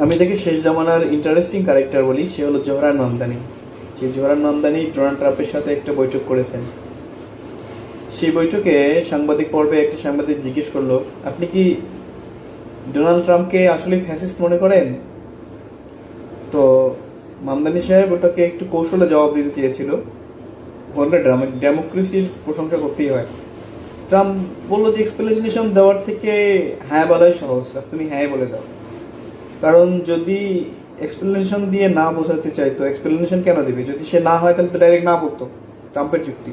আমি তাকে শেষ জামানার ইন্টারেস্টিং ক্যারেক্টার বলি, সে হলো জোহরান মামদানি। যে জোহরান মামদানি ডোনাল্ড ট্রাম্পের সাথে একটা বৈঠক করেছেন। সেই বৈঠকে সাংবাদিক পর্বে একটা সাংবাদিক জিজ্ঞেস করলো, আপনি কি ডোনাল্ড ট্রাম্পকে আসলে ফ্যাসিস্ট মনে করেন? তো মামদানি সাহেব ওটাকে একটু কৌশলে জবাব দিতে চেয়েছিল, বলবে ডেমোক্রেসির প্রশংসা করতেই হয়। ট্রাম্প বললো যে এক্সপ্লেনেশন দেওয়ার থেকে হ্যাঁ বলাই সহজ, তুমি হ্যাঁ বলে দাও। কারণ যদি এক্সপ্লেনেশন দিয়ে না বোঝাতে চাই তো এক্সপ্লেনেশন কেন দিবে? যদি সে না হয় তাহলে তো ডাইরেক্ট না বলতো। ট্রাম্পের যুক্তি,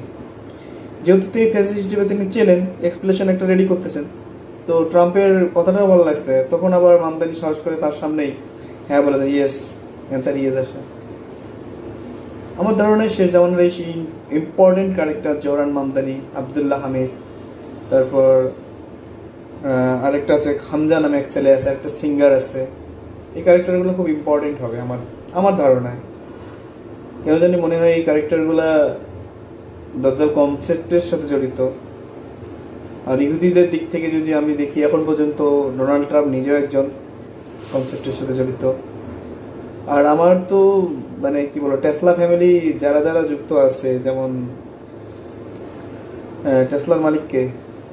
যেহেতু তিনি ফ্যাসিস্ট হিসেবে তিনি চেনেন, এক্সপ্লেনেশন একটা রেডি করতেছেন, তো ট্রাম্পের কথাটাও ভালো লাগছে, তখন আবার মামদানি সাহস করে তার সামনেই হ্যাঁ বলে দেয়, ইয়েস, অ্যান্সার ইয়েস আসে। আমার ধারণায় শেষ জামানের এই important character Zohran Mamdani, Abdullah Hamid, তারপর আরেকটা আছে হামজা নামে এক ছেলে আছে, একটা সিঙ্গার আছে, এই ক্যারেক্টারগুলো খুব ইম্পর্টেন্ট হবে আমার আমার ধারণায়। কেন জানি মনে হয় এই ক্যারেক্টারগুলো দজ্জাল কনসেপ্টের সাথে জড়িত। আর ইহুদিদের দিক থেকে যদি আমি দেখি, এখন পর্যন্ত ডোনাল্ড ট্রাম্প নিজেও একজন কনসেপ্টের সাথে জড়িত। আর আমার তো মানে কি বলো, টেসলা ফ্যামিলি যারা যারা যুক্ত আছে, যেমন টেসলার মালিককে,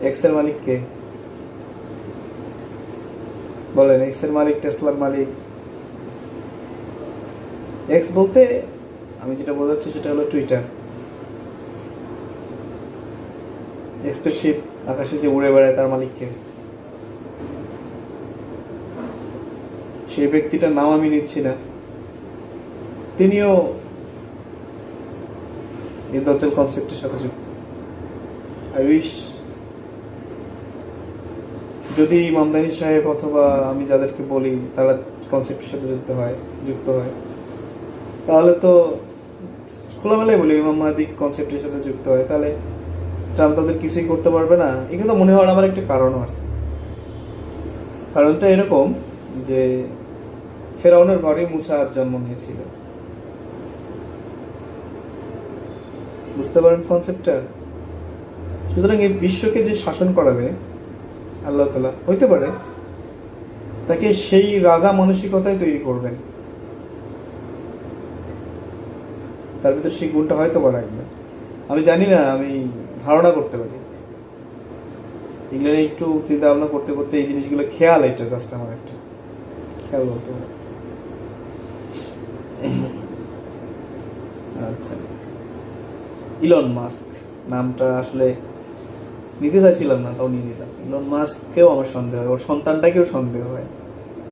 এক্সের মালিককে বলেন, এক্সের মালিক, টেসলার মালিক। এক্স বলতে আমি যেটা বোঝাচ্ছি সেটা হলো টুইটার। স্পেসশিপ আকাশে যে উড়ে বেড়ায় তার মালিককে, সেই ব্যক্তিটার নাম আমি নিচ্ছি না, তিনিও এই দজ্জাল কনসেপ্টের সাথে যুক্ত। আই উইশ যদি মামদানি সাহেব অথবা আমি যাদেরকে বলি তারা কনসেপ্টের সাথে যুক্ত হয়, তাহলে তো খোলামেলাই বলি ইমাম মাহদি কনসেপ্টের সাথে যুক্ত হয়, তাহলে ট্রাম্প তাদের কিছুই করতে পারবে না। এখানে তো মনে হওয়ার আমার একটা কারণও আছে। কারণটা এরকম যে ফেরাউনের ঘরে মুসার জন্ম নিয়েছিল, বুঝতে পারেন কনসেপ্টটা? সুতরাং এই বিশ্বকে যে শাসন করাবে আল্লাহ তাআলা, হইতে পারে তাকে সেই রাজা মানসিকতায় তৈরি করবেন, তার ভিতর সেই গুণটা হয়তো বা রাখবেন। আমি জানি না, আমি ধারণা করতে পারি। এগুলো নিয়ে একটু চিন্তা ভাবনা করতে করতে এই জিনিসগুলো খেয়াল, এটা জাস্ট আমার একটা খেয়াল বলতে পারে। আচ্ছা, ইলন মাস্ক নামটা আসলে নিতে চাইছিলাম না, তাও নিয়ে নিলাম। ইলন মাস্ককেও আমার সন্দেহ হয়, ওর সন্তানটাকেও সন্দেহ হয়।